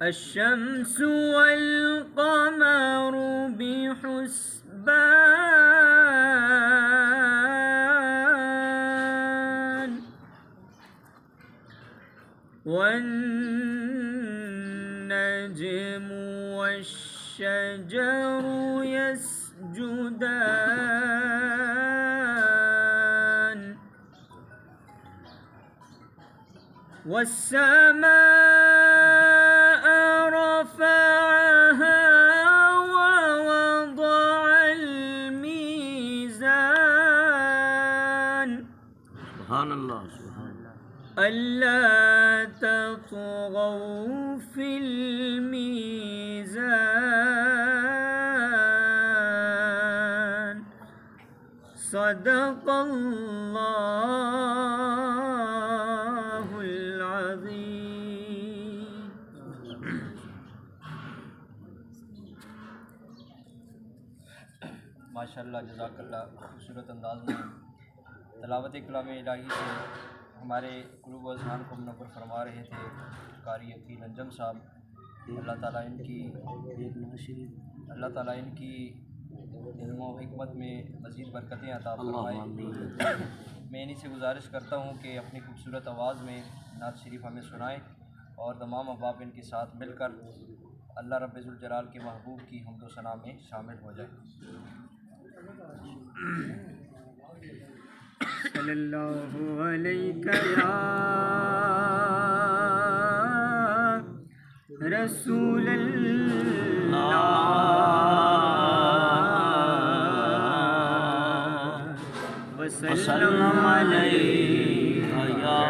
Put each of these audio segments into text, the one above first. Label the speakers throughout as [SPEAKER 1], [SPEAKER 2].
[SPEAKER 1] الشمس والقمر بحسبان والنجم والشجر يسجدان والسماء رفعها ووضع الميزان
[SPEAKER 2] سبحان اللہ سبحان اللہ
[SPEAKER 1] ألا تطغوا في الميزان صدق الله العظيم.
[SPEAKER 3] ماشاء اللہ، جزاک اللہ. خوبصورت انداز میں تلاوت کلام الہی سے ہمارے قلوب و اذہان کو منور فرما رہے تھے قاری عقیل انجم صاحب. اللہ تعالیٰ ان کی علم و حکمت میں مزید برکتیں عطا فرمائے. میں انہی سے گزارش کرتا ہوں کہ اپنی خوبصورت آواز میں نعت شریف ہمیں سنائیں اور تمام احباب ان کے ساتھ مل کر اللہ رب ذوالجلال کے محبوب کی حمد و ثنا میں شامل ہو جائیں.
[SPEAKER 1] صلی اللہ علیہ یا رسول اللہ وسلم علیہ یا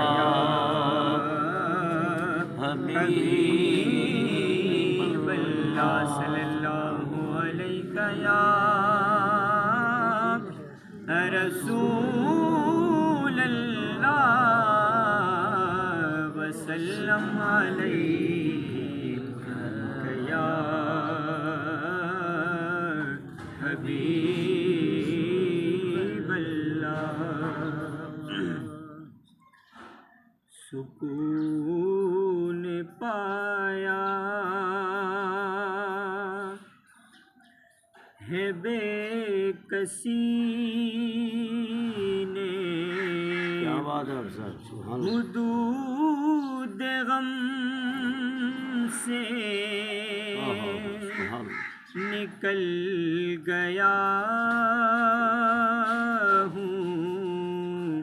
[SPEAKER 1] حبیب اللہ صلی اللہ علیہ یا رسول اللہ وسلم علیک یا حبیب اللہ. سکون پایا ہے بے کسی حدود غم سے نکل گیا ہوں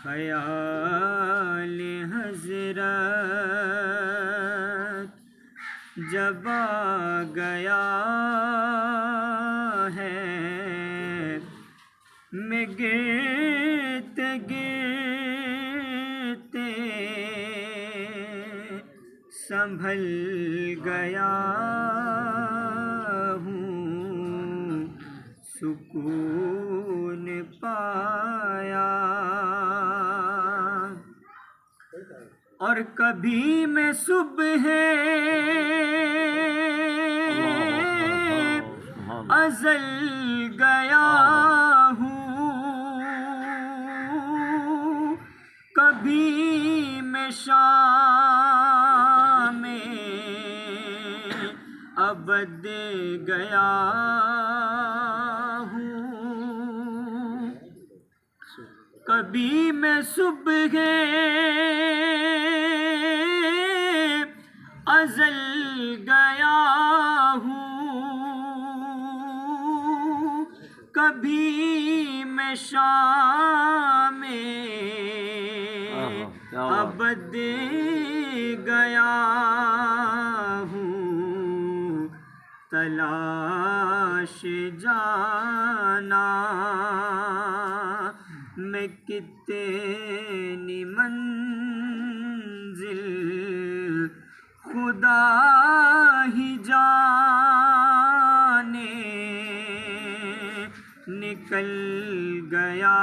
[SPEAKER 1] خیال حضرت جب آ گیا ہے میں گرتے گرتے سنبھل گیا ہوں سکون پایا. اور کبھی میں صبح ازل گیا ہوں کبھی میں شام ابد گیا ہوں کبھی میں صبح ازل گیا ہوں کبھی میں شام ابد گیا ہوں تلاش جانا میں کتنی منزل خدا ہی جانے نکل گیا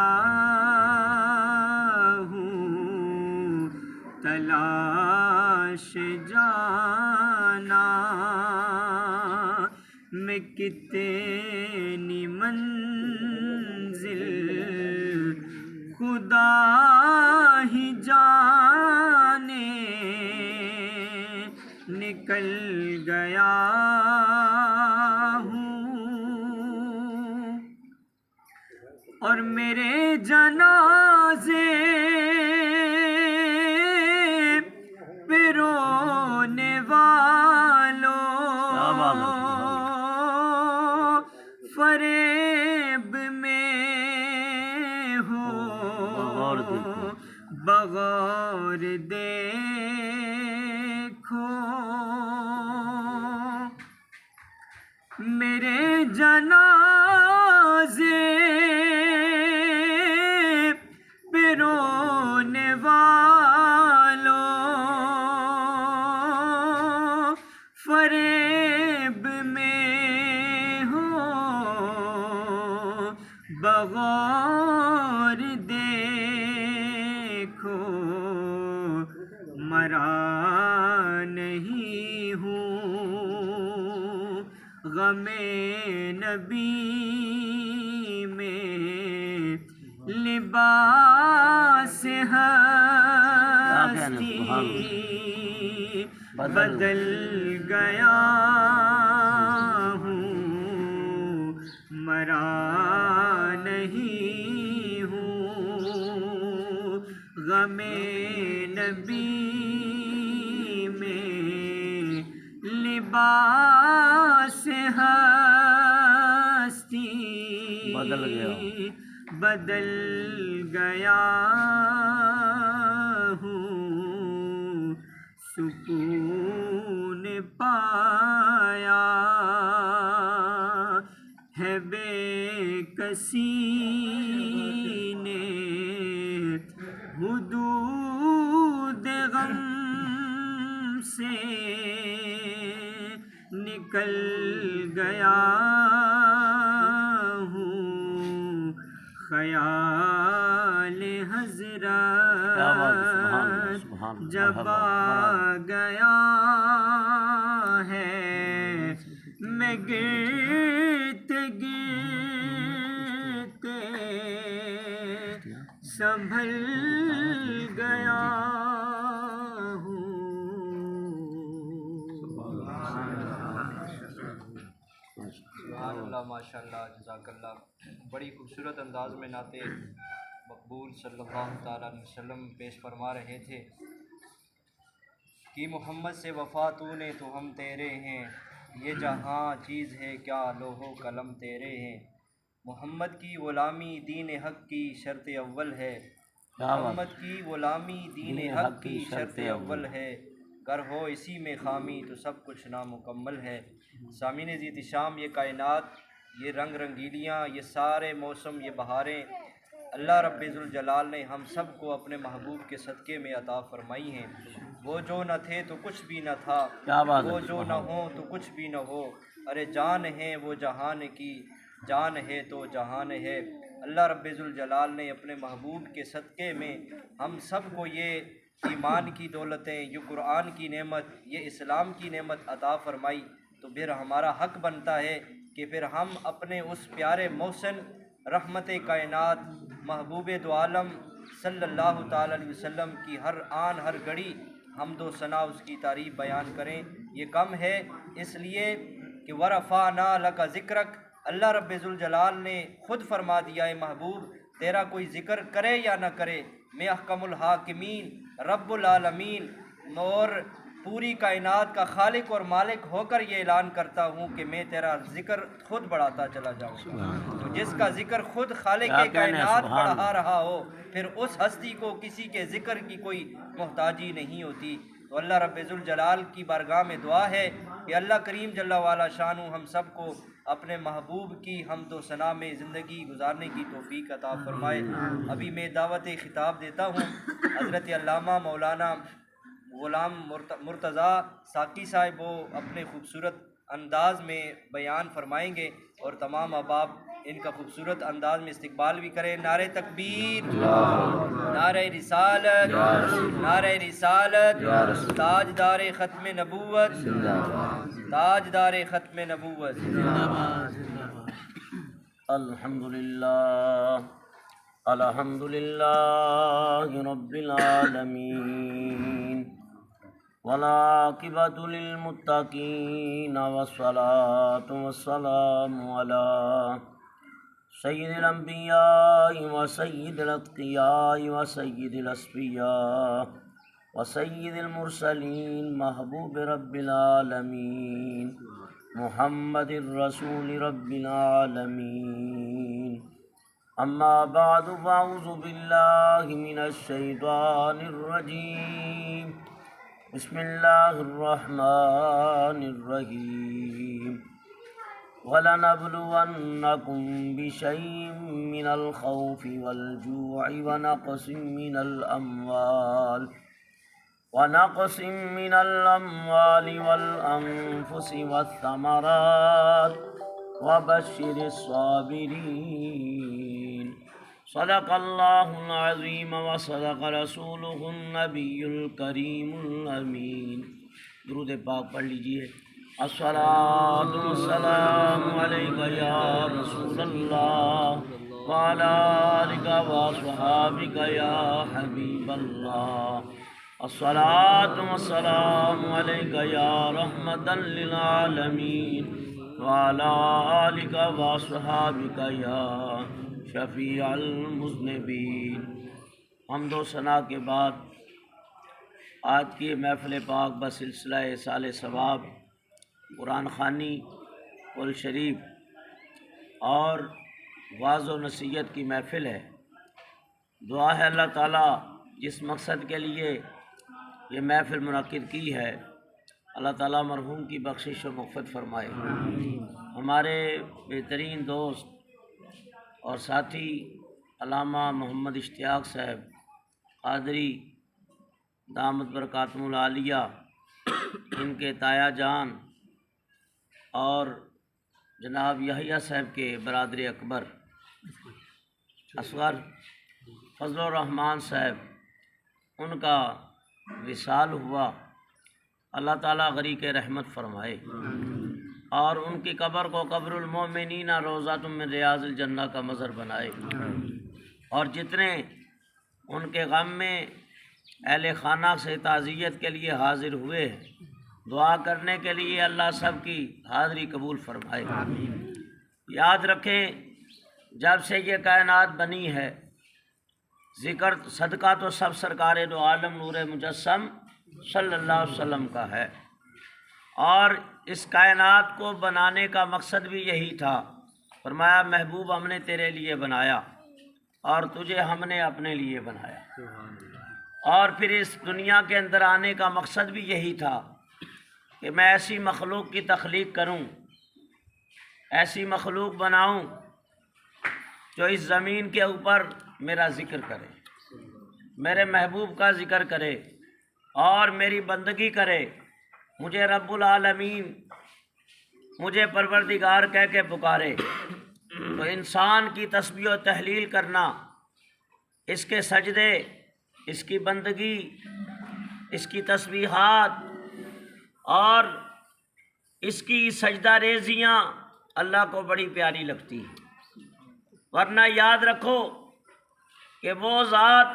[SPEAKER 1] ہوں تلاش جانا میں کتنی منزل خدا ہی جانے نکل نکل گیا ہوں اور میرے جنازے پہ رونے والوں فریب میں ہو بغور دیکھو میرے جنازے پہ رونے والوں فریب میں ہو بغور دیکھو مرا نہیں ہوں غم نبی میں لباس ہستی بدل گیا ہوں مرا نہیں ہوں غم نبی میں لباس ہستی بدل گیا ہوں سکون پایا ہے بے کسی نے حدود غم سے نکل گیا ہوں خیال حضرت جب آ گیا ہے میں گرتے گرتے سنبھل گیا ہوں
[SPEAKER 3] سبحان اللہ ماشاء اللہ جزاک اللہ. بڑی خوبصورت انداز میں نعت مقبول صلی اللہ تعالیٰ علیہ وسلم پیش فرما رہے تھے کہ محمد سے وفا تو نے تو ہم تیرے ہیں یہ جہاں چیز ہے کیا لوح و قلم تیرے ہیں محمد کی غلامی دین حق کی شرط اول ہے محمد کی غلامی دین حق کی شرط اول ہے گر ہو اسی میں خامی تو سب کچھ نامکمل ہے. سامعین عزیز شام یہ کائنات یہ رنگ رنگیلیاں یہ سارے موسم یہ بہاریں اللہ رب ذوالجلال نے ہم سب کو اپنے محبوب کے صدقے میں عطا فرمائی ہیں. وہ جو نہ تھے تو کچھ بھی نہ تھا وہ جو نہ ہوں تو کچھ بھی نہ ہو ارے جان ہے وہ جہان کی جان ہے تو جہان ہے. اللہ رب ذوالجلال نے اپنے محبوب کے صدقے میں ہم سب کو یہ ایمان کی دولتیں یہ قرآن کی نعمت یہ اسلام کی نعمت عطا فرمائی تو پھر ہمارا حق بنتا ہے کہ پھر ہم اپنے اس پیارے محسن رحمت کائنات محبوب دو عالم صلی اللہ تعالیٰ علیہ وسلم کی ہر آن ہر گھڑی حمد و ثنا اس کی تعریف بیان کریں. یہ کم ہے اس لیے کہ ورفعنا لک ذکرک اللہ رب ذوالجلال نے خود فرما دیا ہے محبوب تیرا کوئی ذکر کرے یا نہ کرے میں احکم الحاکمین رب العالمین اور پوری کائنات کا خالق اور مالک ہو کر یہ اعلان کرتا ہوں کہ میں تیرا ذکر خود بڑھاتا چلا جاؤں گا. تو جس کا ذکر خود خالق کائنات بڑھا رہا ہو پھر اس ہستی کو کسی کے ذکر کی کوئی محتاجی نہیں ہوتی. تو اللہ رب ذوالجلال کی بارگاہ میں دعا ہے کہ اللہ کریم جل وعلا شانہ ہم سب کو اپنے محبوب کی حمد و ثنا میں زندگی گزارنے کی توفیق عطا فرمائے. ابھی میں دعوت خطاب دیتا ہوں حضرت علامہ مولانا غلام مرتضیٰ ساقی صاحب وہ اپنے خوبصورت انداز میں بیان فرمائیں گے اور تمام احباب ان کا خوبصورت انداز میں استقبال بھی کریں. نعرہ تکبیر نعرہ رسالت نعرہ رسالت تاجدار ختم نبوت تاجدار ختم نبوت.
[SPEAKER 2] الحمدللہ رب العالمین والعاقبة للمتقين والصلاة والسلام على سيد الأنبياء وسيد الأتقياء وسيد الأصفياء وسيد المرسلين محبوب رب العالمين محمد رسول رب العالمين. أما بعد فأعوذ بالله من الشيطان الرجيم. بسم الله الرحمن الرحيم. وَلَنَبْلُوَنَّكُمْ بِشَيْءٍ مِّنَ الْخَوْفِ وَالْجُوعِ وَنَقْصٍ مِّنَ الْأَمْوَالِ وَالْأَنفُسِ وَالثَّمَرَاتِ وَبَشِّرِ الصَّابِرِينَ. صدق اللہ العظیم وصدق رسولہ النبی الکریم الامین. درود پاک پڑھ لیجئے. الصلاۃ والسلام علیک یا رسول اللہ وعلی آلک واصحابک یا حبیب اللہ. الصلاۃ والسلام علیک یا رحمتا للعالمین وعلی آلک واصحابک یا شفیع المذنبین. حمد و ثنا کے بعد آج کی محفل پاک بسلسلہ سال ثواب قرآن خوانی قرآن شریف اور واعظ و نصیحت کی محفل ہے. دعا ہے اللہ تعالیٰ جس مقصد کے لیے یہ محفل منعقد کی ہے اللہ تعالیٰ مرحوم کی بخشش و مغفرت فرمائے. ہمارے بہترین دوست اور ساتھی علامہ محمد اشتیاق صاحب قادری دامت برکاتہم العالیہ، ان کے تایا جان اور جناب یحییٰ صاحب کے برادر اکبر اصغر فضل الرحمان صاحب، ان کا وصال ہوا. اللہ تعالیٰ غریق رحمت فرمائے اور ان کی قبر کو قبر المومنین روضۃ من ریاض الجنہ کا مظہر بنائے. اور جتنے ان کے غم میں اہل خانہ سے تعزیت کے لیے حاضر ہوئے ہیں دعا کرنے کے لیے اللہ سب کی حاضری قبول فرمائے. یاد رکھیں جب سے یہ کائنات بنی ہے ذکر صدقہ تو سب سرکار دو عالم نور مجسم صلی اللہ علیہ وسلم کا ہے. اور اس کائنات کو بنانے کا مقصد بھی یہی تھا. فرمایا محبوب ہم نے تیرے لیے بنایا اور تجھے ہم نے اپنے لیے بنایا. اور پھر اس دنیا کے اندر آنے کا مقصد بھی یہی تھا کہ میں ایسی مخلوق کی تخلیق کروں، ایسی مخلوق بناؤں جو اس زمین کے اوپر میرا ذکر کرے، میرے محبوب کا ذکر کرے اور میری بندگی کرے. مجھے رب العالمین مجھے پروردگار کہہ کے پکارے. تو انسان کی تسبیح و تحلیل کرنا، اس کے سجدے، اس کی بندگی، اس کی تسبیحات اور اس کی سجدہ ریزیاں اللہ کو بڑی پیاری لگتی ہیں. ورنہ یاد رکھو کہ وہ ذات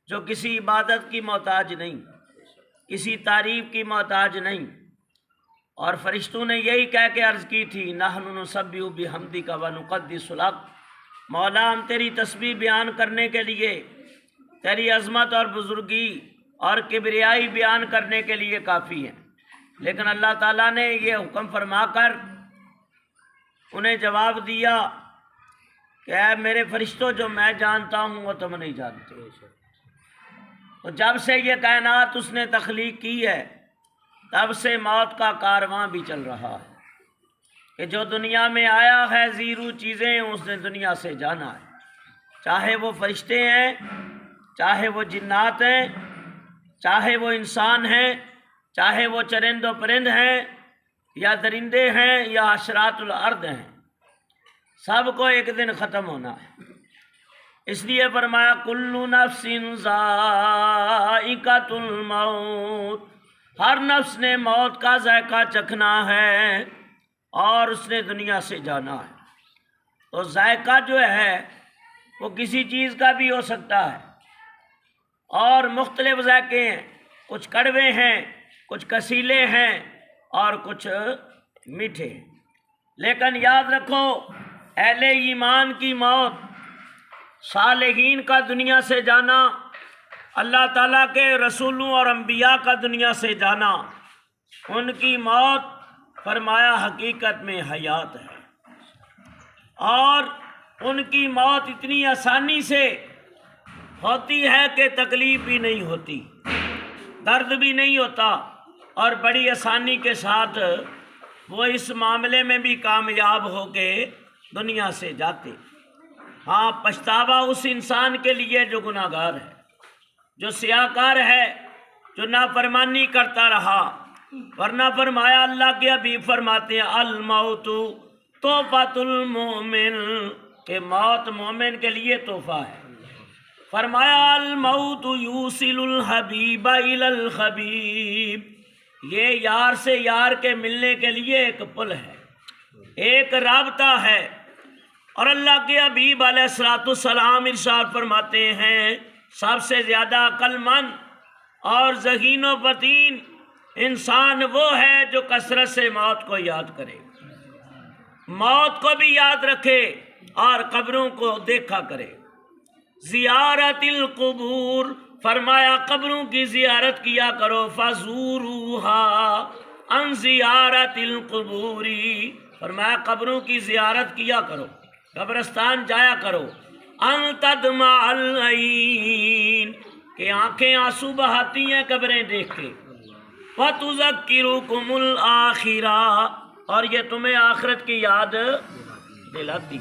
[SPEAKER 2] جو کسی عبادت کی محتاج نہیں، کسی تعریف کی محتاج نہیں. اور فرشتوں نے یہی کہہ کے عرض کی تھی نحن نسبح بحمدک ونقدس لک. مولا ہم تیری تسبیح بیان کرنے کے لیے، تیری عظمت اور بزرگی اور کبریائی بیان کرنے کے لیے کافی ہیں. لیکن اللہ تعالیٰ نے یہ حکم فرما کر انہیں جواب دیا کہ اے میرے فرشتوں جو میں جانتا ہوں وہ تم نہیں جانتے. تو جب سے یہ کائنات اس نے تخلیق کی ہے تب سے موت کا کارواں بھی چل رہا ہے کہ جو دنیا میں آیا ہے زیرو چیزیں اس نے دنیا سے جانا ہے. چاہے وہ فرشتے ہیں، چاہے وہ جنات ہیں، چاہے وہ انسان ہیں، چاہے وہ چرند و پرند ہیں یا درندے ہیں یا حشرات الارض ہیں، سب کو ایک دن ختم ہونا ہے. اس لیے فرمایا کل نفس ذائقۃ الموت، ہر نفس نے موت کا ذائقہ چکھنا ہے اور اس نے دنیا سے جانا ہے. تو ذائقہ جو ہے وہ کسی چیز کا بھی ہو سکتا ہے اور مختلف ذائقے ہیں. کچھ کڑوے ہیں، کچھ کسیلے ہیں اور کچھ میٹھے، لیکن یاد رکھو اہل ایمان کی موت، صالحین کا دنیا سے جانا، اللہ تعالیٰ کے رسولوں اور انبیاء کا دنیا سے جانا، ان کی موت فرمایا حقیقت میں حیات ہے، اور ان کی موت اتنی آسانی سے ہوتی ہے کہ تکلیف بھی نہیں ہوتی، درد بھی نہیں ہوتا، اور بڑی آسانی کے ساتھ وہ اس معاملے میں بھی کامیاب ہو کے دنیا سے جاتے۔ ہاں، پچھتاوا اس انسان کے لیے جو گناہ گار ہے، جو سیاکار ہے، جو نافرمانی کرتا رہا، ورنہ فرمایا اللہ کے حبیب فرماتے ہیں الموت تحفۃ المؤمن، کہ موت مومن کے لیے تحفہ ہے۔ فرمایا الموت یوصل الحبیب الی الحبیب، یہ یار سے یار کے ملنے کے لیے ایک پل ہے، ایک رابطہ ہے۔ اور اللہ کے حبیب علیہ الصلوۃ والسلام ارشاد فرماتے ہیں سب سے زیادہ عقل مند اور ذہین و فطین انسان وہ ہے جو کثرت سے موت کو یاد کرے، موت کو بھی یاد رکھے اور قبروں کو دیکھا کرے۔ زیارت القبور، فرمایا قبروں کی زیارت کیا کرو، فزوروها عن زیارت القبوری، فرمایا قبروں کی زیارت کیا کرو، قبرستان جایا کرو۔ ان تدمع العین، کہ آنکھیں آنسو بہاتی ہیں قبریں دیکھ کے۔ وتذکرکم الآخرہ، اور یہ تمہیں آخرت کی یاد دلاتی۔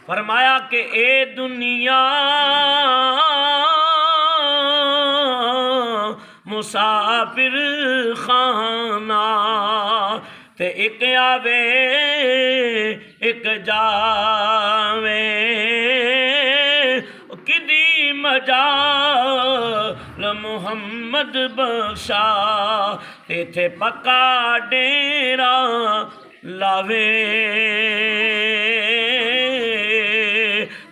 [SPEAKER 2] فرمایا کہ اے دنیا مسافر خانہ، تے ایک آوے ایک جاوے، کدی مجال محمد بخشا، تے پکا ڈیرا لاوے۔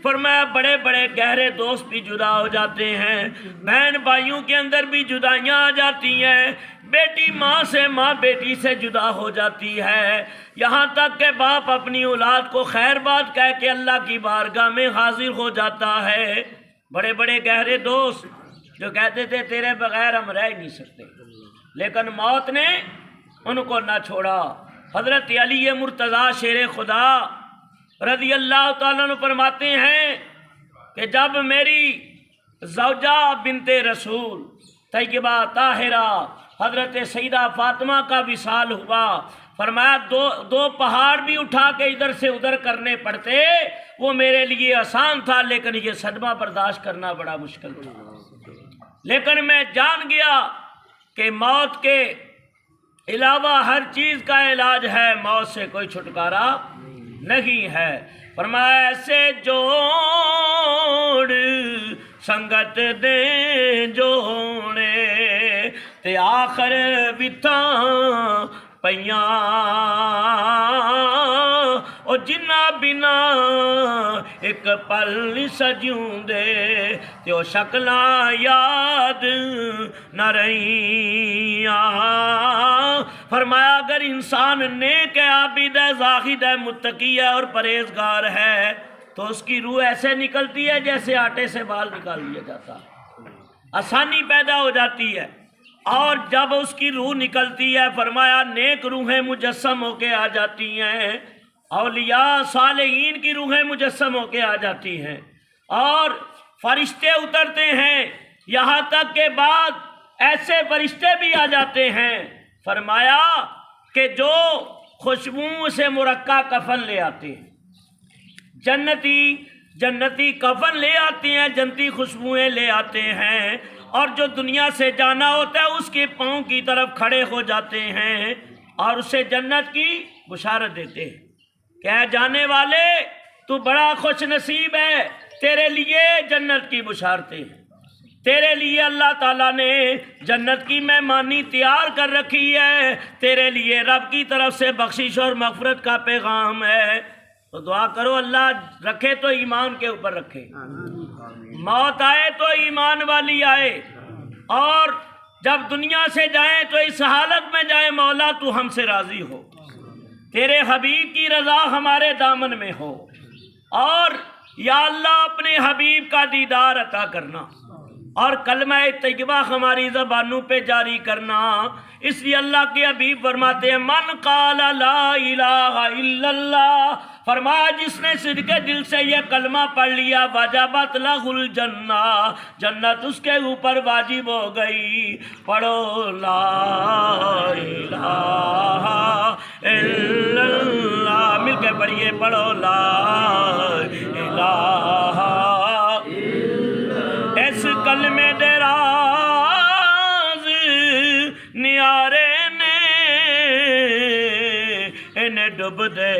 [SPEAKER 2] فرمایا بڑے بڑے گہرے دوست بھی جدا ہو جاتے ہیں، بہن بھائیوں کے اندر بھی جدائیاں آ جاتی ہیں، بیٹی ماں سے، ماں بیٹی سے جدا ہو جاتی ہے، یہاں تک کہ باپ اپنی اولاد کو خیر بات کہہ کے اللہ کی بارگاہ میں حاضر ہو جاتا ہے۔ بڑے بڑے گہرے دوست جو کہتے تھے تیرے بغیر ہم رہ ہی نہیں سکتے، لیکن موت نے ان کو نہ چھوڑا۔ حضرت علی مرتضیٰ شیر خدا رضی اللہ تعالیٰ عنہ فرماتے ہیں کہ جب میری زوجہ بنت رسول طیبہ طاہرہ حضرت سیدہ فاطمہ کا وصال ہوا، فرمایا دو پہاڑ بھی اٹھا کے ادھر سے ادھر کرنے پڑتے، وہ میرے لیے آسان تھا، لیکن یہ صدمہ برداشت کرنا بڑا مشکل تھا۔ لیکن میں جان گیا کہ موت کے علاوہ ہر چیز کا علاج ہے، موت سے کوئی چھٹکارا نہیں ہے۔ فرمایا ایسے جوڑ سنگت دے جوڑے، تے آخر بتاں پیاں، او جنہ بنا ایک پل نہیں سجوں دے، تے او شکلاں یاد نہ رہیاں۔ فرمایا اگر انسان نیک ہے، عابد ہے، زاہد ہے، متقی ہے اور پرہیزگار ہے، تو اس کی روح ایسے نکلتی ہے جیسے آٹے سے بال نکال لیا جاتا، آسانی پیدا ہو جاتی ہے۔ اور جب اس کی روح نکلتی ہے، فرمایا نیک روحیں مجسم ہو کے آ جاتی ہیں، اولیاء صالحین کی روحیں مجسم ہو کے آ جاتی ہیں، اور فرشتے اترتے ہیں، یہاں تک کہ بعد ایسے فرشتے بھی آ جاتے ہیں، فرمایا کہ جو خوشبو سے مرقع کفن لے آتے ہیں، جنتی کفن لے آتے ہیں، جنتی خوشبوئیں لے آتے ہیں، اور جو دنیا سے جانا ہوتا ہے اس کے پاؤں کی طرف کھڑے ہو جاتے ہیں اور اسے جنت کی بشارت دیتے ہیں کہ اے جانے والے تو بڑا خوش نصیب ہے، تیرے لیے جنت کی بشارتیں ہیں، تیرے لیے اللہ تعالیٰ نے جنت کی مہمانی تیار کر رکھی ہے، تیرے لیے رب کی طرف سے بخشش اور مغفرت کا پیغام ہے۔ تو دعا کرو اللہ رکھے تو ایمان کے اوپر رکھے، موت آئے تو ایمان والی آئے، اور جب دنیا سے جائیں تو اس حالت میں جائیں مولا تو ہم سے راضی ہو، تیرے حبیب کی رضا ہمارے دامن میں ہو، اور یا اللہ اپنے حبیب کا دیدار عطا کرنا اور کلمہ طیبہ ہماری زبانوں پہ جاری کرنا۔ اس لیے اللہ کے حبیب فرماتے ہیں من قال لا الہ الا اللہ، فرمایا جس نے صدق دل سے یہ کلمہ پڑھ لیا وجبت لہ الجنہ، جنت اس کے اوپر واجب ہو گئی۔ پڑھو لا الہ الا اللہ، مل کے پڑھیے، پڑھو لا الہ، اس کلمے دے راز نیارے نے انہیں ڈب دے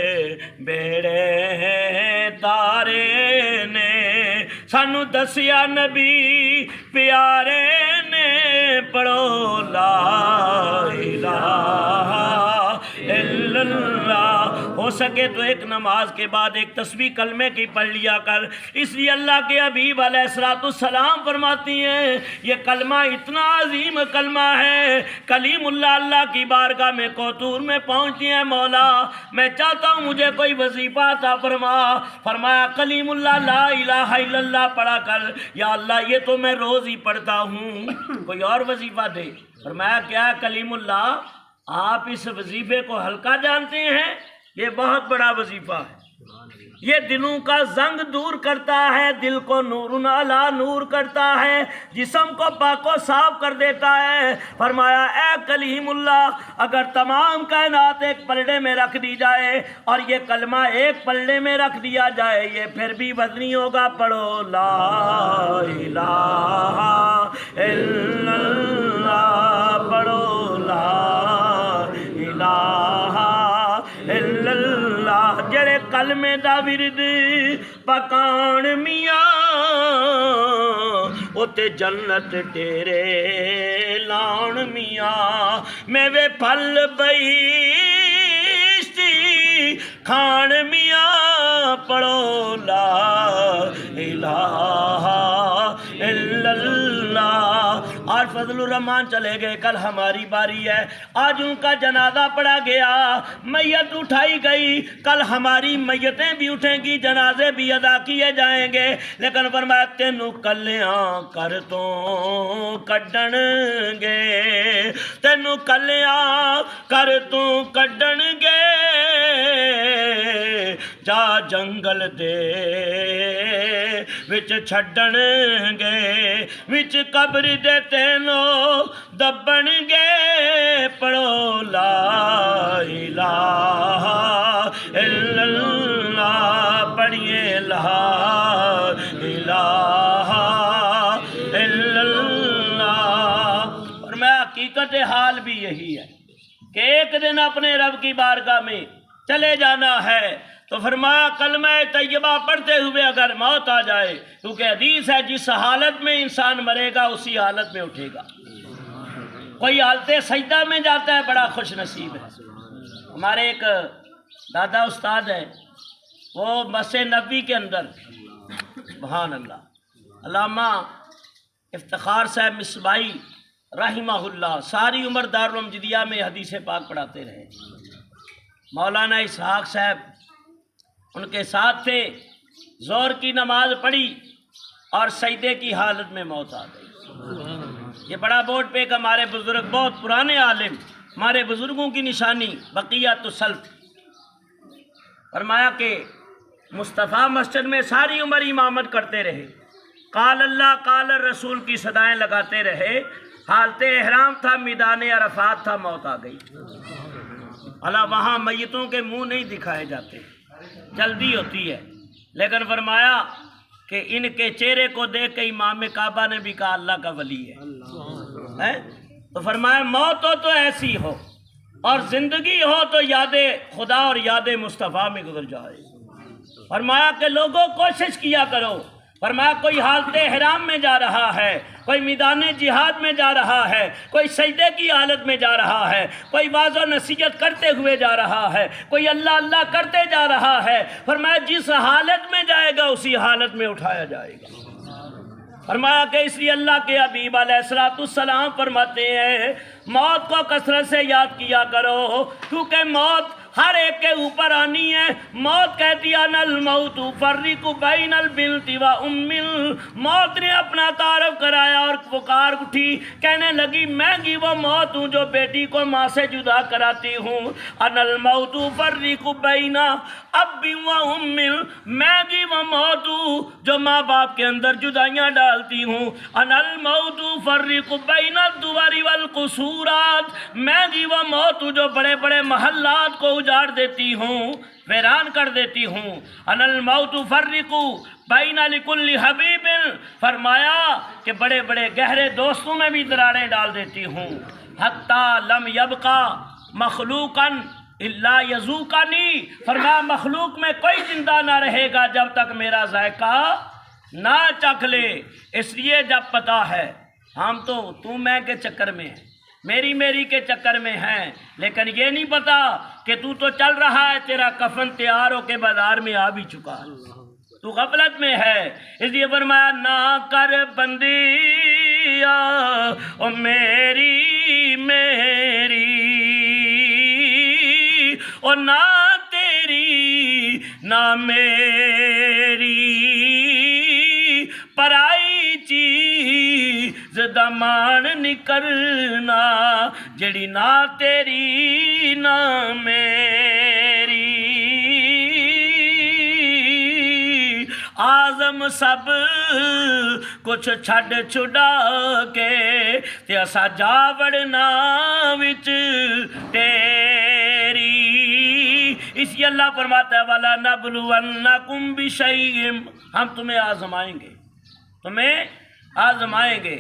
[SPEAKER 2] بیڑے تارے نے، سانو دسیا نبی پیارے نے، پڑھو لا الہ الا اللہ۔ ہو سکے تو ایک نماز کے بعد ایک تسبیح کلمے کی پڑھ لیا کر۔ اس لیے اللہ کے حبیب علیہ السلام فرماتی ہیں یہ کلمہ اتنا عظیم کلمہ ہے، کلیم اللہ اللہ کی بارگاہ میں کوتور میں پہنچتی ہیں، مولا میں چاہتا ہوں مجھے کوئی وظیفہ عطا فرما۔ فرمایا کلیم اللہ لا الہ الا اللہ پڑھا کر، یا اللہ یہ تو میں روز ہی پڑھتا ہوں، کوئی اور وظیفہ دے۔ فرمایا کیا کلیم اللہ آپ اس وظیفے کو ہلکا جانتے ہیں؟ یہ بہت بڑا وظیفہ ہے، یہ دلوں کا زنگ دور کرتا ہے، دل کو نور علی نور کرتا ہے، جسم کو پاک و صاف کر دیتا ہے۔ فرمایا اے کلیم اللہ اگر تمام کائنات ایک پلڑے میں رکھ دی جائے اور یہ کلمہ ایک پلڑے میں رکھ دیا جائے یہ پھر بھی وزنی ہوگا۔ پڑھو لا الہ الا اللہ، پڑھو لا الہ الا اللہ، جڑے کلمے دا ورد پکان میاں اوتے جنت تیرے لان میاں، میوے پھل بہشتی کھان میاں، پڑھو لا الہ الا اللہ۔ آج فضل الرحمان چلے گئے، کل ہماری باری ہے، آج ان کا جنازہ پڑھا گیا، میت اٹھائی گئی، کل ہماری میتیں بھی اٹھیں گی، جنازے بھی ادا کیے جائیں گے، لیکن فرمایا تینوں کلیاں کر تو کڈن گے، تینوں کلیاں کر تو کڈن گے، جا جنگل دے وچ چھڈن گے، وچ قبر دے تینوں دبن گے، پڑھو لا الہ الا اللہ، پڑھیے لا الہ الا اللہ۔ اور میں حقیقت حال بھی یہی ہے کہ ایک دن اپنے رب کی بارگاہ میں چلے جانا ہے، تو فرمایا کلمہ طیبہ پڑھتے ہوئے اگر موت آ جائے، کیونکہ حدیث ہے جس حالت میں انسان مرے گا اسی حالت میں اٹھے گا۔ کوئی حالت سجدہ میں جاتا ہے بڑا خوش نصیب ہے۔ ہمارے ایک دادا استاد ہیں، وہ مسجد نبوی کے اندر سبحان اللہ علامہ افتخار صاحب مصباحی رحمہ اللہ ساری عمر دارالمجدیہ میں حدیث پاک پڑھاتے رہے۔ مولانا اسحاق صاحب ان کے ساتھ تھے، ظہر کی نماز پڑھی اور سجدے کی حالت میں موت آ گئی۔ یہ بڑا بورڈ پہ کہ ہمارے بزرگ بہت پرانے عالم، ہمارے بزرگوں کی نشانی بقیت السلف، فرمایا کہ مصطفیٰ مسجد میں ساری عمر امامت کرتے رہے، قال اللہ قال رسول کی صدائیں لگاتے رہے، حالت احرام تھا، میدان عرفات تھا، موت آ گئی۔ اللہ وہاں میتوں کے منہ نہیں دکھائے جاتے، جلدی ہوتی ہے، لیکن فرمایا کہ ان کے چہرے کو دیکھ کے امام کعبہ نے بھی کہا اللہ کا ولی ہے۔ تو فرمایا موت ہو تو ایسی ہو اور زندگی ہو تو یاد خدا اور یاد مصطفیٰ میں گزر جائے۔ فرمایا کہ لوگوں کوشش کیا کرو، فرمایا کوئی حالت احرام میں جا رہا ہے، کوئی میدان جہاد میں جا رہا ہے، کوئی سجدے کی حالت میں جا رہا ہے، کوئی واعظ و نصیحت کرتے ہوئے جا رہا ہے، کوئی اللہ اللہ کرتے جا رہا ہے، فرمایا جس حالت میں جائے گا اسی حالت میں اٹھایا جائے گا۔ فرمایا کہ اس لیے اللہ کے حبیب علیہ السلام فرماتے ہیں موت کو کثرت سے یاد کیا کرو، کیونکہ موت ہر ایک کے اوپر آنی ہے۔ موت کہتی ہے ان الموت فرق بین البنت و ام، موت نے اپنا تعارف کرایا اور پکار اٹھی، کہنے لگی میں گی وہ موت ہوں جو بیٹی کو ماں سے جدا کراتی ہوں۔ ان الموت فرق بین اب و ام، میں گی وہ موت ہوں جو ماں باپ کے اندر جدائیاں ڈالتی ہوں۔ ان الموت فرق بین الدور والقصورات، میں گی وہ موت ہوں جو بڑے بڑے محلات کو اجاڑ دیتی ہوں، ویران کر دیتی ہوں۔ ان الموت فرق بین لکل حبیب، فرمایا کہ بڑے بڑے گہرے دوستوں میں بھی دراڑیں ڈال دیتی ہوں۔ حتی لم یبقا مخلوقا الا یذوقنی، فرمایا مخلوق میں کوئی زندہ نہ رہے گا جب تک میرا ذائقہ نہ چکھ لے۔ اس لیے جب پتہ ہے ہم تو میں کے چکر میں ہیں، میری کے چکر میں ہیں، لیکن یہ نہیں پتا کہ تو چل رہا ہے، تیرا کفن تیار ہو کے بازار میں آ بھی چکا ہے، تو غفلت میں ہے۔ اس لیے فرمایا نہ کر بندیا او میری او نہ تیری نہ میری، پرائی چیز دمان نکرنا جڑی نہ تیری نہ میری۔ آزم سب کچھ چھڈ چھڈا کے تے اسا جا وڑنا وچ تیری۔ اس لیے اللہ فرماتا ہے وَلَا نَبْلُوَنَّكُمْ بِشَيْءٍ، ہم تمہیں آزمائیں گے، تمہیں آزمائیں گے۔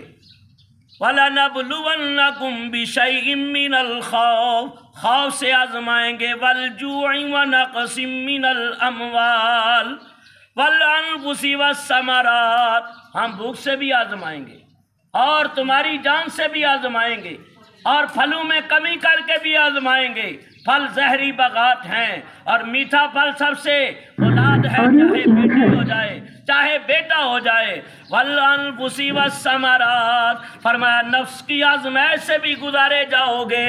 [SPEAKER 2] وَلَنَبْلُوَنَّكُمْ بِشَيْءٍ مِّنَ الْخَوْفِ، خوف سے آزمائیں گے، وَالْجُوعِ وَنَقْصٍ مِّنَ الْأَمْوَالِ وَالْأَنفُسِ وَالثَّمَرَاتِ، ہم بھوک سے بھی آزمائیں گے اور تمہاری جان سے بھی آزمائیں گے اور پھلوں میں کمی کر کے بھی آزمائیں گے۔ پھل زہری بغات ہیں اور میٹھا پھل سب سے اولاد ہے، چاہے بیٹی ہو جائے چاہے بیٹا ہو جائے۔ وَالْأَنفُسِ وَالثَّمَرَاتِ، فرمایا نفس کی آزمائش سے بھی گزارے جاؤ گے،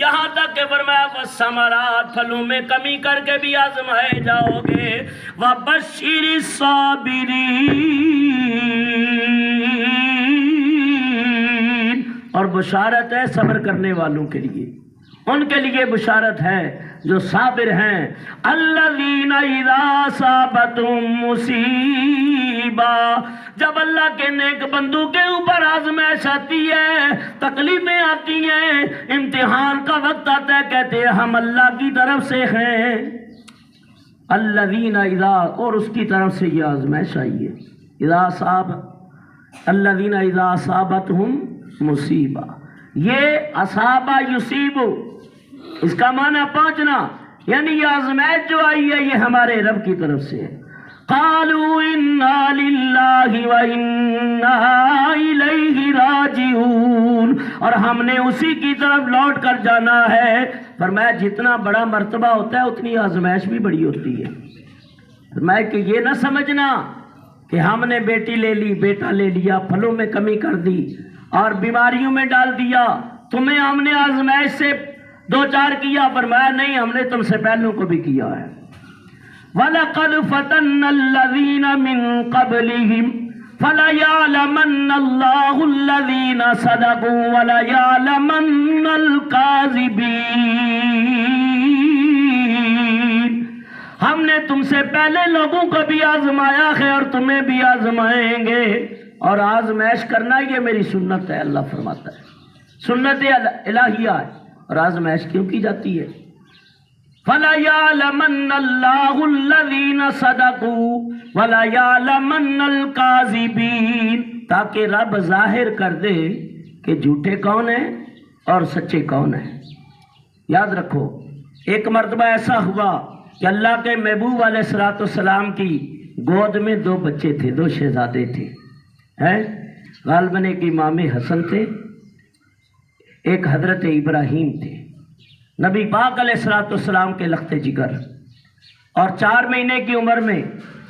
[SPEAKER 2] یہاں تک کہ فرمایا وَالثَّمَرَاتِ، پھلوں میں کمی کر کے بھی آزمائے جاؤ گے۔ وَبَشِّرِ الصَّابِرِينَ، اور بشارت ہے صبر کرنے والوں کے لیے، ان کے لیے بشارت ہے جو صابر ہیں۔ الذین اذا اصابتہم مصیبہ، جب اللہ کے نیک بندوں کے اوپر آزمائش آتی ہے، تکلیفیں آتی ہیں، امتحان کا وقت آتا ہے، کہتے ہیں ہم اللہ کی طرف سے ہیں۔ الذین اذا، اور اس کی طرف سے یہ آزمائش آئی ہے۔ اذا اصاب، الذین اذا اصابتہم مصیبہ، یہ اصابہ یصیب، اس کا معنی پہنچنا، یعنی یہ آزمائش جو آئی ہے یہ ہمارے رب کی طرف سے ہے۔ قالوا انا للہ وانا الیہ راجعون، اور ہم نے اسی کی طرف لوٹ کر جانا ہے۔ فرمایا جتنا بڑا مرتبہ ہوتا ہے اتنی آزمائش بھی بڑی ہوتی ہے۔ فرمایا کہ یہ نہ سمجھنا کہ ہم نے بیٹی لے لی، بیٹا لے لیا، پھلوں میں کمی کر دی اور بیماریوں میں ڈال دیا، تمہیں ہم نے آزمائش سے دو چار کیا۔ فرمایا نہیں، ہم نے تم سے پہلوں کو بھی کیا ہے۔ وَلَقَدْ فَتَنَّ الَّذِينَ مِن قَبْلِهِمْ فَلَيَعْلَمَنَّ اللَّهُ الَّذِينَ صَدَقُوا وَلَيَعْلَمَنَّ الْكَاذِبِينَ، ہم نے تم سے پہلے لوگوں کو بھی آزمایا ہے اور تمہیں بھی آزمائیں گے، اور آزمائش کرنا یہ میری سنت ہے۔ اللہ فرماتا ہے سنت الہیہ ہے، اور آزمائش کیوں کی جاتی ہے؟ فَلَيَعْلَمَنَّ اللَّهُ الَّذِينَ صَدَقُوا وَلَيَعْلَمَنَّ الْكَاذِبِينَ، تاکہ رب ظاہر کر دے کہ جھوٹے کون ہیں اور سچے کون ہیں۔ یاد رکھو، ایک مرتبہ ایسا ہوا کہ اللہ کے محبوب علیہ السلام کی گود میں دو بچے تھے، دو شہزادے تھے، غالباً ایک امام حسن تھے، ایک حضرت ابراہیم تھے، نبی پاک علیہ السلام کے لخت جگر، اور 4 مہینے کی عمر میں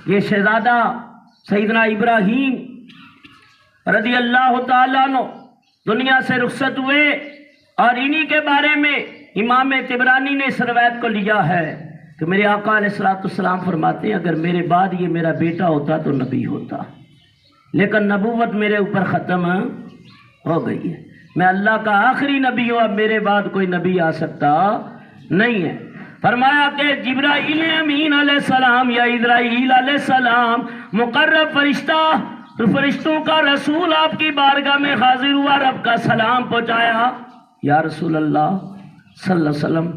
[SPEAKER 2] یہ شہزادہ سیدنا ابراہیم رضی اللہ تعالیٰ عنہ دنیا سے رخصت ہوئے، اور انہی کے بارے میں امام طبرانی نے اس روایت کو لیا ہے کہ میرے آقا علیہ الصلوۃ والسلام فرماتے ہیں اگر میرے بعد یہ میرا بیٹا ہوتا تو نبی ہوتا، لیکن نبوت میرے اوپر ختم ہو گئی ہے، میں اللہ کا آخری نبی ہوں، اب میرے بعد کوئی نبی آ سکتا نہیں ہے۔ فرمایا کہ جبرائیل امین علیہ السلام یا اسرائیل علیہ السلام مقرب فرشتہ، تو فرشتوں کا رسول آپ کی بارگاہ میں حاضر ہوا، رب کا سلام پہنچایا، یا رسول اللہ صلی اللہ علیہ وسلم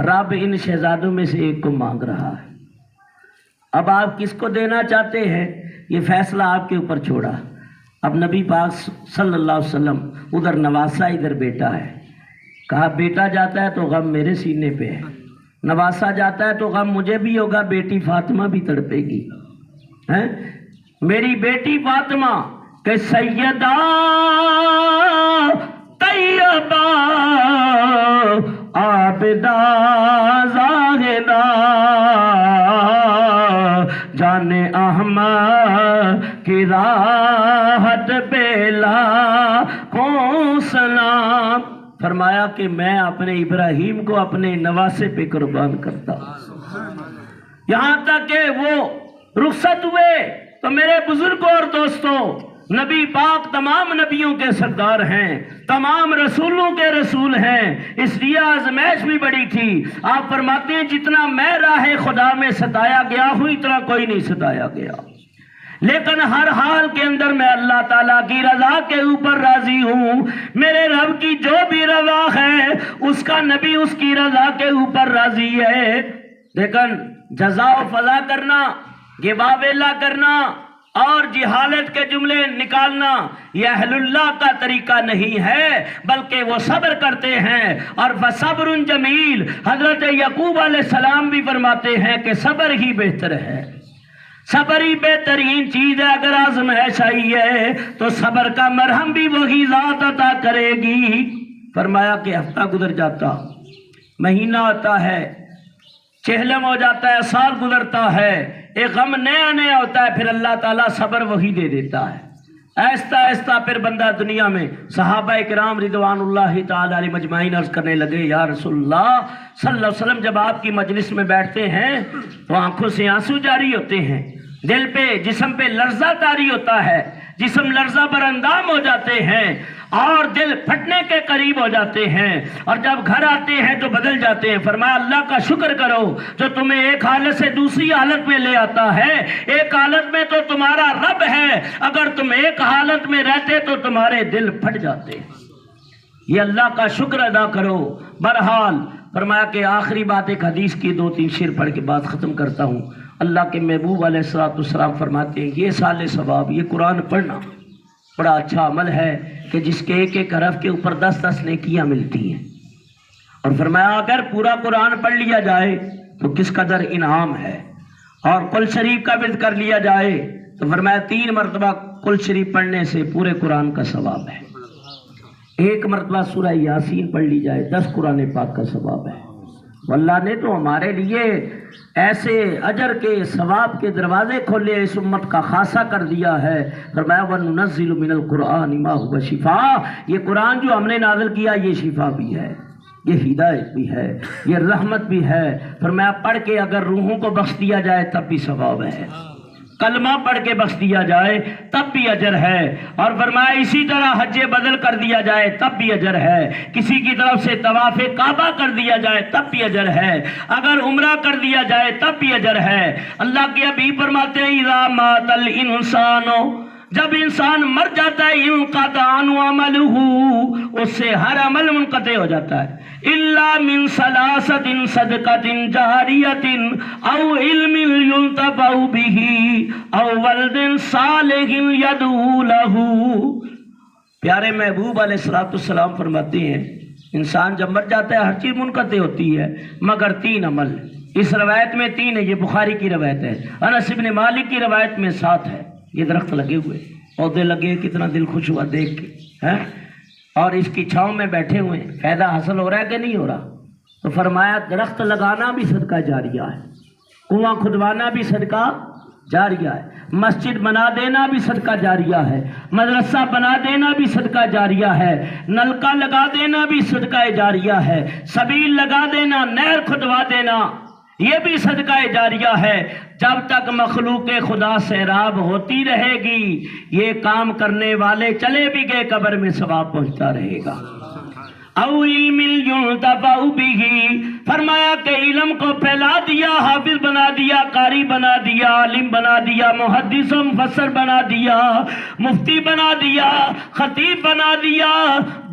[SPEAKER 2] رب ان شہزادوں میں سے ایک کو مانگ رہا ہے، اب آپ کس کو دینا چاہتے ہیں یہ فیصلہ آپ کے اوپر چھوڑا۔ اب نبی پاک صلی اللہ علیہ وسلم ادھر نواسا ادھر بیٹا ہے، کہا بیٹا جاتا ہے تو غم میرے سینے پہ ہے، نواسا جاتا ہے تو غم مجھے بھی ہوگا، بیٹی فاطمہ بھی تڑپے گی، میری بیٹی فاطمہ کہ سیدہ طیبہ عابدہ زاہدہ جان احمد کی راحت پہ لاکھوں سلام۔ فرمایا کہ میں اپنے ابراہیم کو اپنے نواسے پہ قربان کرتا ہوں۔ یہاں تک کہ وہ رخصت ہوئے تو میرے بزرگوں اور دوستوں، نبی پاک تمام نبیوں کے سردار ہیں، تمام رسولوں کے رسول ہیں، اس لیے آزمائش بھی بڑی تھی۔ آپ فرماتے ہیں جتنا میں راہ خدا میں ستایا گیا ہوں اتنا کوئی نہیں ستایا گیا، لیکن ہر حال کے اندر میں اللہ تعالیٰ کی رضا کے اوپر راضی ہوں، میرے رب کی جو بھی رضا ہے اس کا نبی اس کی رضا کے اوپر راضی ہے۔ لیکن جزا و فضا کرنا، گوا ویلا کرنا اور جہالت کے جملے نکالنا یہ اہل اللہ کا طریقہ نہیں ہے، بلکہ وہ صبر کرتے ہیں، اور فصبر جمیل، حضرت یعقوب علیہ السلام بھی فرماتے ہیں کہ صبر ہی بہتر ہے، صبر ہی بہترین چیز ہے۔ اگر آزمائش آئی ہے تو صبر کا مرہم بھی وہی ذات عطا کرے گی۔ فرمایا کہ ہفتہ گزر جاتا، مہینہ آتا ہے، چہلم ہو جاتا ہے، سال گزرتا ہے، ایک غم نیا نیا ہوتا ہے، پھر اللہ تعالیٰ صبر وہی دے دیتا ہے۔ آہستہ آہستہ پھر بندہ دنیا میں، صحابہ کرام رضوان اللہ تعالی علیہ مجمعین عرض کرنے لگے یا رسول اللہ صلی اللہ علیہ وسلم جب آپ کی مجلس میں بیٹھتے ہیں تو آنکھوں سے آنسو جاری ہوتے ہیں، دل پہ جسم پہ لرزہ طاری ہوتا ہے، جسم لرزہ بر اندام ہو جاتے ہیں اور دل پھٹنے کے قریب ہو جاتے ہیں، اور جب گھر آتے ہیں تو بدل جاتے ہیں۔ فرمایا اللہ کا شکر کرو جو تمہیں ایک حالت سے دوسری حالت میں لے آتا ہے، ایک حالت میں تو تمہارا رب ہے، اگر تم ایک حالت میں رہتے تو تمہارے دل پھٹ جاتے، یہ اللہ کا شکر ادا کرو۔ بہرحال فرمایا کہ آخری بات ایک حدیث کی 2-3 شعر پڑھ کے بات ختم کرتا ہوں۔ اللہ کے محبوب علیہ السلام فرماتے ہیں یہ سال ثواب، یہ قرآن پڑھنا بڑا اچھا عمل ہے کہ جس کے ایک ایک حرف کے اوپر 10-10 نیکیاں ملتی ہیں، اور فرمایا اگر پورا قرآن پڑھ لیا جائے تو کس قدر انعام ہے، اور قل شریف کا ورد کر لیا جائے تو فرمایا 3 مرتبہ قل شریف پڑھنے سے پورے قرآن کا ثواب ہے، 1 مرتبہ سورہ یاسین پڑھ لی جائے 10 قرآن پاک کا ثواب ہے۔ اللہ نے تو ہمارے لیے ایسے اجر کے ثواب کے دروازے کھولے، اس امت کا خاصہ کر دیا ہے۔ فرمایا وَنُنَزِّلُ مِنَ الْقُرْآنِ مَا هُوَ شِفَاءٌ، یہ قرآن جو ہم نے نازل کیا یہ شفا بھی ہے، یہ ہدایت بھی ہے، یہ رحمت بھی ہے۔ فرمایا پڑھ کے اگر روحوں کو بخش دیا جائے تب بھی ثواب ہے، کلمہ پڑھ کے بخش دیا جائے تب بھی اجر ہے، اور فرمایا اسی طرح حج بدل کر دیا جائے تب بھی اجر ہے، کسی کی طرف سے طواف کعبہ کر دیا جائے تب بھی اجر ہے، اگر عمرہ کر دیا جائے تب بھی اجر ہے۔ اللہ کے حبیب فرماتے ہیں اذا مات الانسان، جب انسان مر جاتا ہے انقطع عنہ عملہ، اس سے ہر عمل منقطع ہو جاتا ہے، الا من ثلاثۃ صدقۃ جاریۃ او علم ينتفع به او ولد صالح يدعو له۔ پیارے محبوب علیہ السلام فرماتے ہیں انسان جب مر جاتا ہے ہر چیز منقطع ہوتی ہے مگر 3 عمل۔ اس روایت میں 3 ہے، یہ بخاری کی روایت ہے، انس بن مالک کی روایت میں 7 ہے۔ یہ درخت لگے ہوئے، پودے لگے، کتنا دل خوش ہوا دیکھ کے، اور اس کی چھاؤں میں بیٹھے ہوئے، فائدہ حاصل ہو رہا ہے کہ نہیں ہو رہا؟ تو فرمایا درخت لگانا بھی صدقہ جاریہ ہے، کنواں کھدوانا بھی صدقہ
[SPEAKER 4] جاریہ ہے۔ مسجد بنا دینا بھی صدقہ جاریہ ہے، مدرسہ بنا دینا بھی صدقہ جاریہ ہے، نلکا لگا دینا بھی صدقہ جاریہ ہے، سبیل لگا دینا، نہر کھدوا دینا، یہ بھی صدقہ جاریہ ہے۔ جب تک مخلوق خدا سیراب ہوتی رہے گی، یہ کام کرنے والے چلے بھی گئے قبر میں ثواب پہنچتا رہے گا۔ او علم ينتفع به، فرمایا کہ علم کو پھیلا دیا، حافظ بنا دیا، قاری بنا دیا، عالم بنا دیا، محدث و مفسر بنا دیا، مفتی بنا دیا، خطیب بنا دیا۔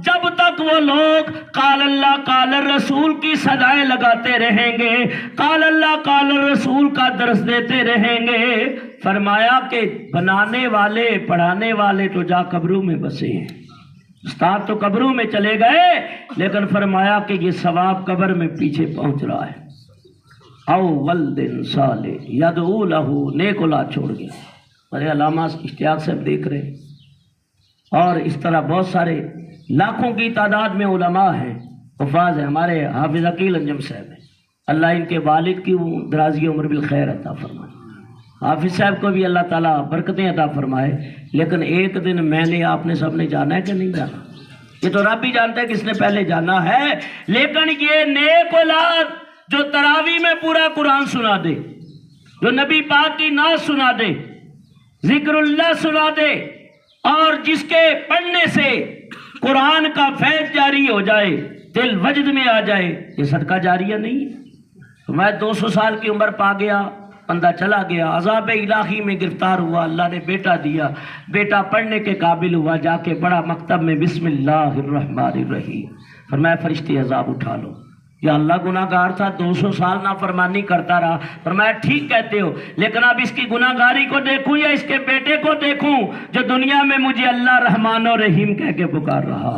[SPEAKER 4] جب تک وہ لوگ قال اللہ قال الرسول کی صدائیں لگاتے رہیں گے، قال اللہ قال الرسول کا درس دیتے رہیں گے، فرمایا کہ بنانے والے پڑھانے والے تو جا قبروں میں بسے ہیں، استاد تو قبروں میں چلے گئے، لیکن فرمایا کہ یہ ثواب قبر میں پیچھے پہنچ رہا ہے۔ او ولد صالح یدعو لہ، نیک اولاد چھوڑ گیا۔ بڑے علامہ اشتیاق صاحب دیکھ رہے، اور اس طرح بہت سارے لاکھوں کی تعداد میں علماء ہیں، حفاظ ہیں۔ ہمارے حافظ عقیل انجم صاحب ہیں، اللہ ان کے والد کی درازی عمر بالخیر عطا فرمائے، حافظ صاحب کو بھی اللہ تعالیٰ برکتیں عطا فرمائے۔ لیکن ایک دن میں نے آپ نے سب نے جانا ہے کہ نہیں جانا، یہ تو رب ہی جانتا ہے کس نے پہلے جانا ہے۔ لیکن یہ نیک اولاد جو تراویح میں پورا قرآن سنا دے، جو نبی پاک کی نعت سنا دے، ذکر اللہ سنا دے، اور جس کے پڑھنے سے قرآن کا فیض جاری ہو جائے، دل وجد میں آ جائے، یہ صدقہ جاریہ نہیں ہے۔ میں 200 سال کی عمر پا گیا، بندہ چلا گیا، عذاب الہی میں گرفتار ہوا، اللہ نے بیٹا دیا، بیٹا پڑھنے کے قابل ہوا، جا کے بڑا مکتب میں بسم اللہ الرحمن الرحیم، فرمایا فرشتے عذاب اٹھا لو۔ یا اللہ گناہ گار تھا، 200 سال نافرمانی کرتا رہا، فرمایا ٹھیک کہتے ہو، لیکن اب اس کی گناہ گاری کو دیکھوں یا اس کے بیٹے کو دیکھوں جو دنیا میں مجھے اللہ رحمان و رحیم کہہ کے پکار رہا۔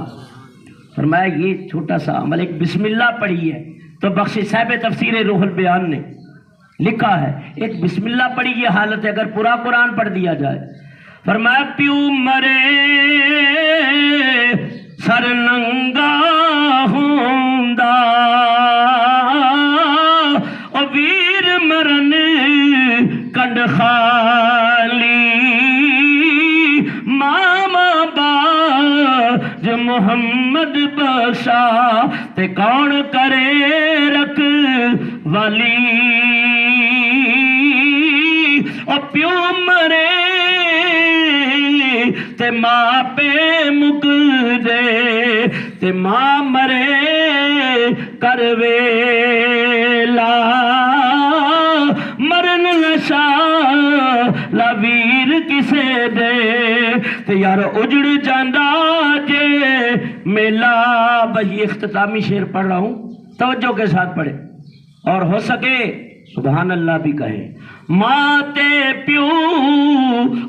[SPEAKER 4] فرمایا یہ چھوٹا سا عمل، ایک بسم اللہ پڑھی ہے، تو بخش صاحب تفسیر روح البیان نے لکھا ہے، ایک بسم اللہ پڑھی یہ حالت ہے اگر پورا قرآن پڑھ دیا جائے۔ فرمایا پیو مرے سر ننگا ہوندا، او ویر مرن کنڈ خالی، ماما باج محمد بخشا تے کون کرے رکھ والی، او پیو مرے تے ماں پہ مک دے، تے ماں مرے کر ویلا، مرن نشا لا ویر کسے دے، تے یار اجڑ جاندہ جے میلا۔ بھئی اختتامی شعر پڑھ رہا ہوں، توجہ کے ساتھ پڑھے، اور ہو سکے سبحان اللہ بھی کہے۔ ماں تے پیو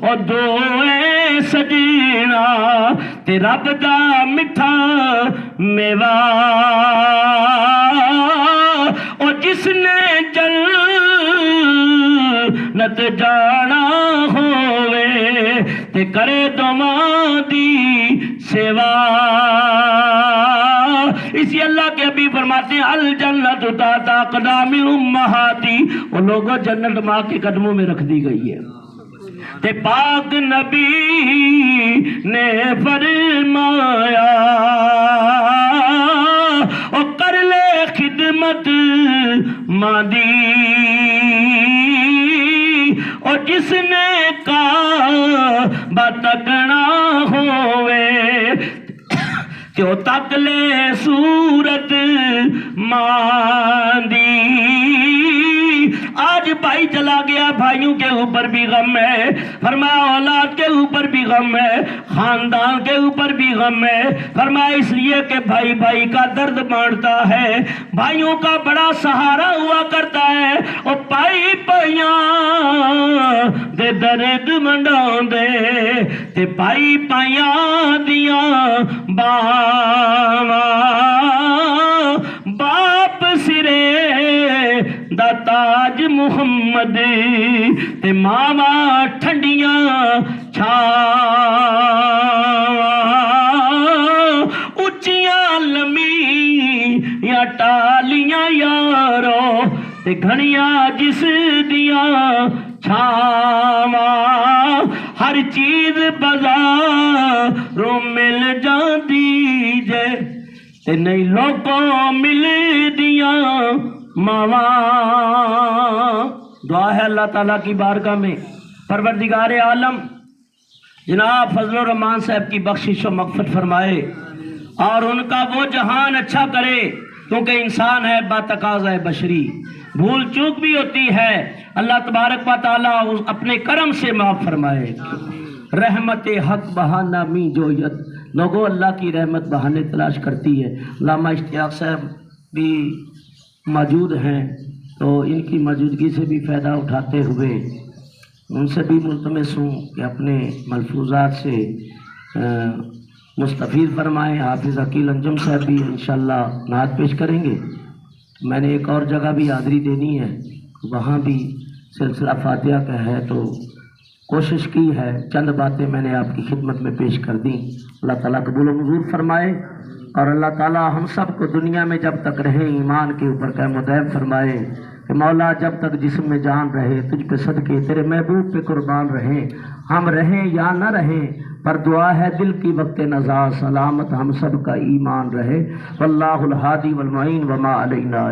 [SPEAKER 4] او دوئے سجینا، تے رب دا مٹھا میوا، او جس نے جنت جانا ہوئے، تے کرے دوماں دی سیوا۔ اسی اللہ کے حبیب فرماتے ہیں الجنت تحت اقدام الامہات، وہ لوگوں جنت ماں کے قدموں میں رکھ دی گئی ہے۔ تے پاک نبی نے فرمایا او کر لے خدمت ماں دی، او جس نے کعبہ تکنا ہوئے، کیوں تک لے صورت ماں دی۔ آج بھائی چلا گیا، بھائیوں کے اوپر بھی غم ہے، فرمایا اولاد کے اوپر بھی غم ہے، خاندان کے اوپر بھی غم ہے، فرمایا اس لیے کہ بھائی بھائی کا درد بانٹتا ہے، بھائیوں کا بڑا سہارا ہوا کرتا ہے، اور پائی پائیاں دے درد منڈاؤں دے، تے پائی پائیاں دیاں باواں، باپ سرے دا تاج محمد، تے ماما ٹھنڈیاں چھاواں، اچیاں لمیاں ٹالیاں یارو، تے گھڑیاں جس دیاں چھاواں ہر چیز بازاروں مل جاندی جے تے نہیں لوگوں مل دیاں ماواں۔ دعا ہے اللہ تعالیٰ کی بارگاہ میں پروردگار عالم جناب فضل الرحمان صاحب کی بخشش و مغفرت فرمائے اور ان کا وہ جہان اچھا کرے، کیونکہ انسان ہے با تقاضۂ بشری، بھول چوک بھی ہوتی ہے، اللہ تبارک و تعالیٰ اپنے کرم سے معاف فرمائے۔ رحمت حق بہانہ می جویت، لوگوں اللہ کی رحمت بہانے تلاش کرتی ہے۔ علامہ اشتیاق صاحب بھی موجود ہیں، تو ان کی موجودگی سے بھی فائدہ اٹھاتے ہوئے ان سے بھی ملتمس ہوں کہ اپنے ملفوظات سے مستفید فرمائیں۔ حافظ عقیل انجم صاحب بھی انشاءاللہ نعت پیش کریں گے۔ میں نے ایک اور جگہ بھی حاضری دینی ہے، وہاں بھی سلسلہ فاتحہ کا ہے، تو کوشش کی ہے، چند باتیں میں نے آپ کی خدمت میں پیش کر دیں۔ اللہ تعالیٰ قبول و منظور فرمائے، اور اللہ تعالیٰ ہم سب کو دنیا میں جب تک رہیں ایمان کے اوپر قائم و دائم فرمائے کہ مولا جب تک جسم میں جان رہے تجھ پہ صدقے تیرے محبوب پہ قربان رہیں، ہم رہیں یا نہ رہیں، پر دعا ہے دل کی وقت نزاع سلامت ہم سب کا ایمان رہے۔ واللہ الہادی والمعین وما علینا۔